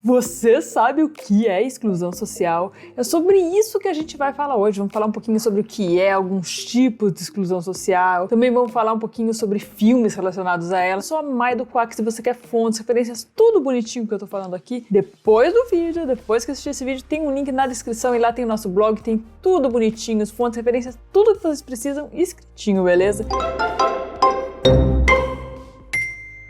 Você sabe o que é exclusão social? É sobre isso que a gente vai falar hoje. Vamos falar um pouquinho sobre o que é, alguns tipos de exclusão social. Também vamos falar um pouquinho sobre filmes relacionados a ela. Eu sou a Mai do Quack, se você quer fontes, referências, tudo bonitinho que eu tô falando aqui. Depois do vídeo, depois que assistir esse vídeo, tem um link na descrição e lá tem o nosso blog, tem tudo bonitinho, as fontes, referências, tudo que vocês precisam escritinho, beleza?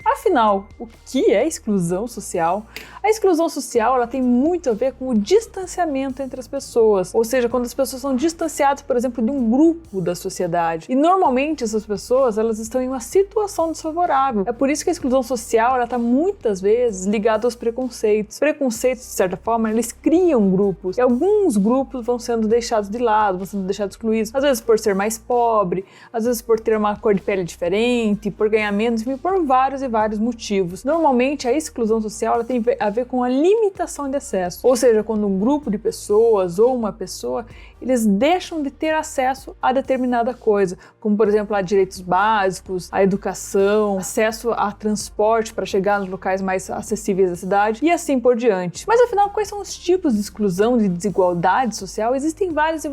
Afinal, o que é exclusão social? A exclusão social ela tem muito a ver com o distanciamento entre as pessoas, ou seja, quando as pessoas são distanciadas, por exemplo, de um grupo da sociedade. E normalmente essas pessoas elas estão em uma situação desfavorável. É por isso que a exclusão social ela está muitas vezes ligada aos preconceitos. Preconceitos, de certa forma, eles criam grupos e alguns grupos vão sendo deixados de lado, vão sendo deixados excluídos, às vezes por ser mais pobre, às vezes por ter uma cor de pele diferente, por ganhar menos, enfim, por vários e vários motivos. Normalmente a exclusão social ela tem a ver com a limitação de acesso, ou seja, quando um grupo de pessoas ou uma pessoa eles deixam de ter acesso a determinada coisa, como por exemplo a direitos básicos, a educação, acesso a transporte para chegar nos locais mais acessíveis da cidade e assim por diante. Mas afinal, quais são os tipos de exclusão, de desigualdade social? Existem vários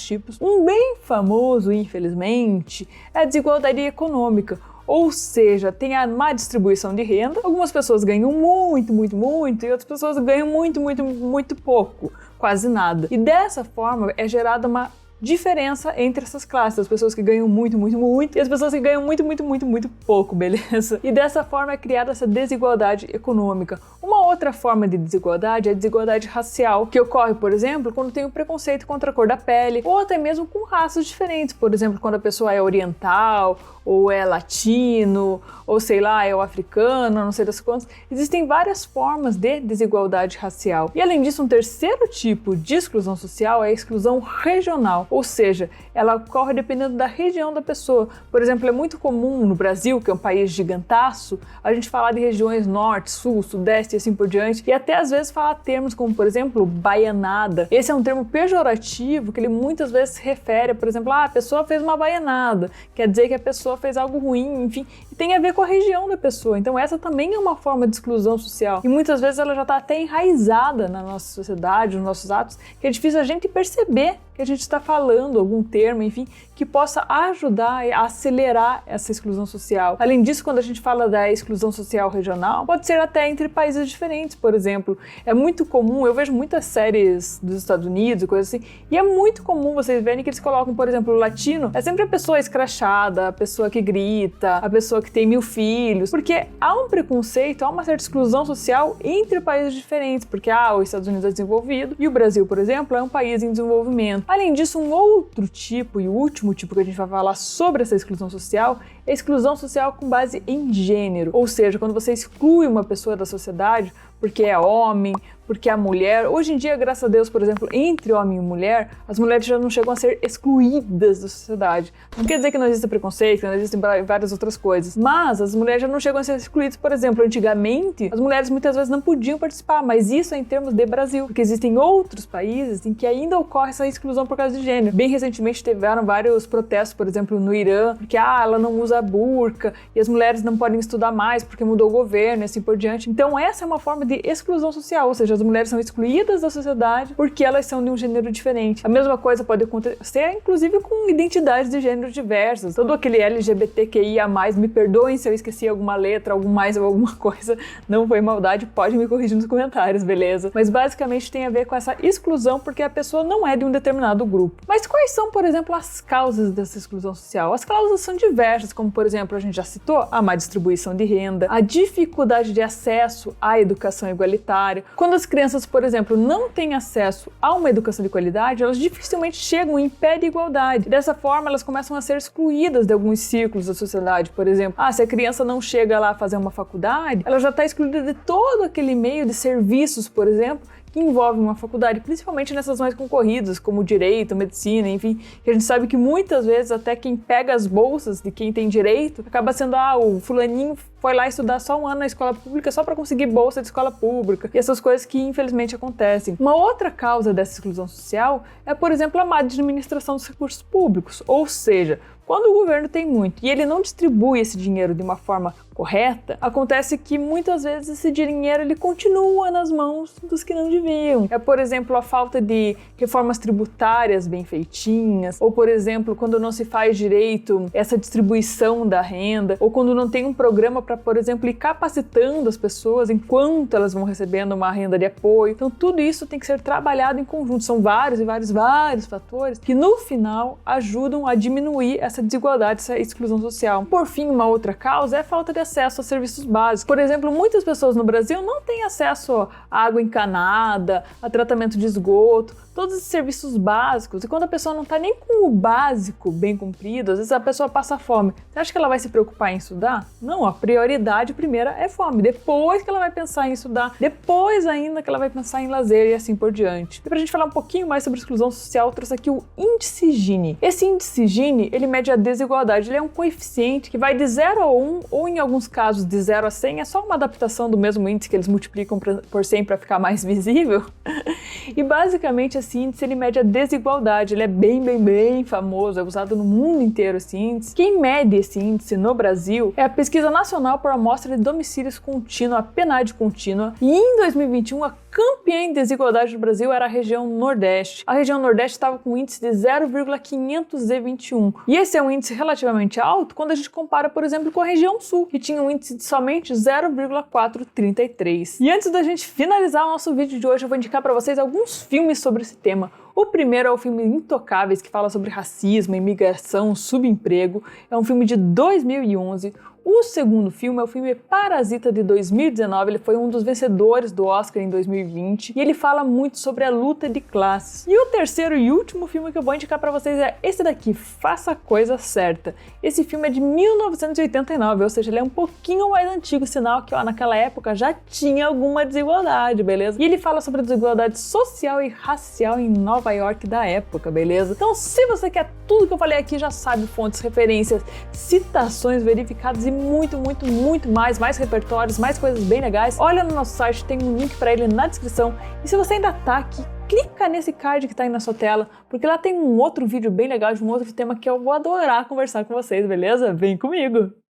tipos. Um bem famoso, infelizmente, é a desigualdade econômica. Ou seja, tem a má distribuição de renda, algumas pessoas ganham muito e outras pessoas ganham muito pouco, quase nada. E dessa forma é gerada uma diferença entre essas classes, as pessoas que ganham muito e as pessoas que ganham muito pouco, beleza? E dessa forma é criada essa desigualdade econômica. Uma outra forma de desigualdade é a desigualdade racial, que ocorre, por exemplo, quando tem o preconceito contra a cor da pele, ou até mesmo com raças diferentes, por exemplo, quando a pessoa é oriental, ou é latino, ou sei lá, é o africano, não sei das quantas. Existem várias formas de desigualdade racial. E além disso, um terceiro tipo de exclusão social é a exclusão regional, ou seja, ela ocorre dependendo da região da pessoa. Por exemplo, é muito comum no Brasil, que é um país gigantaço, a gente falar de regiões norte, sul, sudeste e assim por diante, e até às vezes falar termos como, por exemplo, baianada. Esse é um termo pejorativo que ele muitas vezes se refere, por exemplo, a pessoa fez uma baianada, quer dizer que a pessoa fez algo ruim, enfim, e tem a ver com a região da pessoa. Então essa também é uma forma de exclusão social. E muitas vezes ela já está até enraizada na nossa sociedade, nos nossos atos, que é difícil a gente perceber que a gente está falando algum termo, enfim, que possa ajudar a acelerar essa exclusão social. Além disso, quando a gente fala da exclusão social regional, pode ser até entre países diferentes, por exemplo. É muito comum, eu vejo muitas séries dos Estados Unidos e coisas assim, e é muito comum vocês verem que eles colocam, por exemplo, o latino, é sempre a pessoa escrachada, a pessoa que grita, a pessoa que tem 1000 filhos, porque há um preconceito, há uma certa exclusão social entre países diferentes, porque os Estados Unidos é desenvolvido e o Brasil, por exemplo, é um país em desenvolvimento. Além disso, um outro tipo e o último tipo que a gente vai falar sobre essa exclusão social é a exclusão social com base em gênero, ou seja, quando você exclui uma pessoa da sociedade porque é homem, porque é mulher. Hoje em dia, graças a Deus, por exemplo, entre homem e mulher, as mulheres já não chegam a ser excluídas da sociedade. Não quer dizer que não existe preconceito, que não existem várias outras coisas, mas as mulheres já não chegam a ser excluídas. Por exemplo, antigamente, as mulheres muitas vezes não podiam participar, mas isso é em termos de Brasil, porque existem outros países em que ainda ocorre essa exclusão por causa de gênero. Bem recentemente tiveram vários protestos, por exemplo, no Irã, porque ela não usa burca e as mulheres não podem estudar mais porque mudou o governo e assim por diante. Então essa é uma forma de exclusão social, ou seja, as mulheres são excluídas da sociedade porque elas são de um gênero diferente. A mesma coisa pode acontecer, inclusive, com identidades de gênero diversas. Todo aquele LGBTQIA+, me perdoem se eu esqueci alguma letra, algum mais ou alguma coisa, não foi maldade, pode me corrigir nos comentários, beleza? Mas basicamente tem a ver com essa exclusão porque a pessoa não é de um determinado grupo. Mas quais são, por exemplo, as causas dessa exclusão social? As causas são diversas, como por exemplo, a gente já citou, a má distribuição de renda, a dificuldade de acesso à educação igualitária. Quando as crianças, por exemplo, não têm acesso a uma educação de qualidade, elas dificilmente chegam em pé de igualdade. Dessa forma, elas começam a ser excluídas de alguns círculos da sociedade. Por exemplo, se a criança não chega lá a fazer uma faculdade, ela já está excluída de todo aquele meio de serviços, por exemplo, que envolvem uma faculdade, principalmente nessas mais concorridas, como direito, medicina, enfim, que a gente sabe que muitas vezes até quem pega as bolsas de quem tem direito acaba sendo, o fulaninho foi lá estudar só um ano na escola pública só para conseguir bolsa de escola pública, e essas coisas que infelizmente acontecem. Uma outra causa dessa exclusão social é, por exemplo, a má administração dos recursos públicos, ou seja, Quando o governo tem muito e ele não distribui esse dinheiro de uma forma correta, acontece que muitas vezes esse dinheiro ele continua nas mãos dos que não deviam. Por exemplo, a falta de reformas tributárias bem feitinhas, ou por exemplo, quando não se faz direito essa distribuição da renda, ou quando não tem um programa para, por exemplo, ir capacitando as pessoas enquanto elas vão recebendo uma renda de apoio. Então tudo isso tem que ser trabalhado em conjunto. São vários fatores que no final ajudam a diminuir essa desigualdade, essa exclusão social. Por fim, uma outra causa é a falta de acesso a serviços básicos. Por exemplo, muitas pessoas no Brasil não têm acesso a água encanada, a tratamento de esgoto, todos esses serviços básicos. E quando a pessoa não está nem com o básico bem cumprido, às vezes a pessoa passa fome. Você acha que ela vai se preocupar em estudar? Não, a prioridade primeira é fome. Depois que ela vai pensar em estudar, depois ainda que ela vai pensar em lazer e assim por diante. E pra gente falar um pouquinho mais sobre exclusão social, eu trouxe aqui o índice Gini. Esse índice Gini, ele mede a desigualdade. Ele é um coeficiente que vai de 0 a 1, ou em alguns casos de 0 a 100, é só uma adaptação do mesmo índice que eles multiplicam por 100 para ficar mais visível. E basicamente esse índice ele mede a desigualdade, ele é bem famoso, é usado no mundo inteiro esse índice. Quem mede esse índice no Brasil é a Pesquisa Nacional por Amostra de Domicílios Contínua, a PNAD Contínua, e em 2021 a campeã em desigualdade do Brasil era a região Nordeste. A região Nordeste estava com um índice de 0,521. E esse é um índice relativamente alto quando a gente compara, por exemplo, com a região Sul, que tinha um índice de somente 0,433. E antes da gente finalizar o nosso vídeo de hoje, eu vou indicar para vocês alguns filmes sobre esse tema. O primeiro é o filme Intocáveis, que fala sobre racismo, imigração, subemprego. É um filme de 2011. O segundo filme é o filme Parasita, de 2019, ele foi um dos vencedores do Oscar em 2020 e ele fala muito sobre a luta de classes. E o terceiro e último filme que eu vou indicar para vocês é esse daqui, Faça a Coisa Certa. Esse filme é de 1989, ou seja, ele é um pouquinho mais antigo, sinal que naquela época já tinha alguma desigualdade, beleza? E ele fala sobre a desigualdade social e racial em Nova York da época, beleza? Então, se você quer tudo que eu falei aqui, já sabe, fontes, referências, citações verificadas e muito mais repertórios, mais coisas bem legais, olha no nosso site, tem um link para ele na descrição. E se você ainda tá aqui, clica nesse card que tá aí na sua tela, porque lá tem um outro vídeo bem legal de um outro tema que eu vou adorar conversar com vocês, beleza? Vem comigo!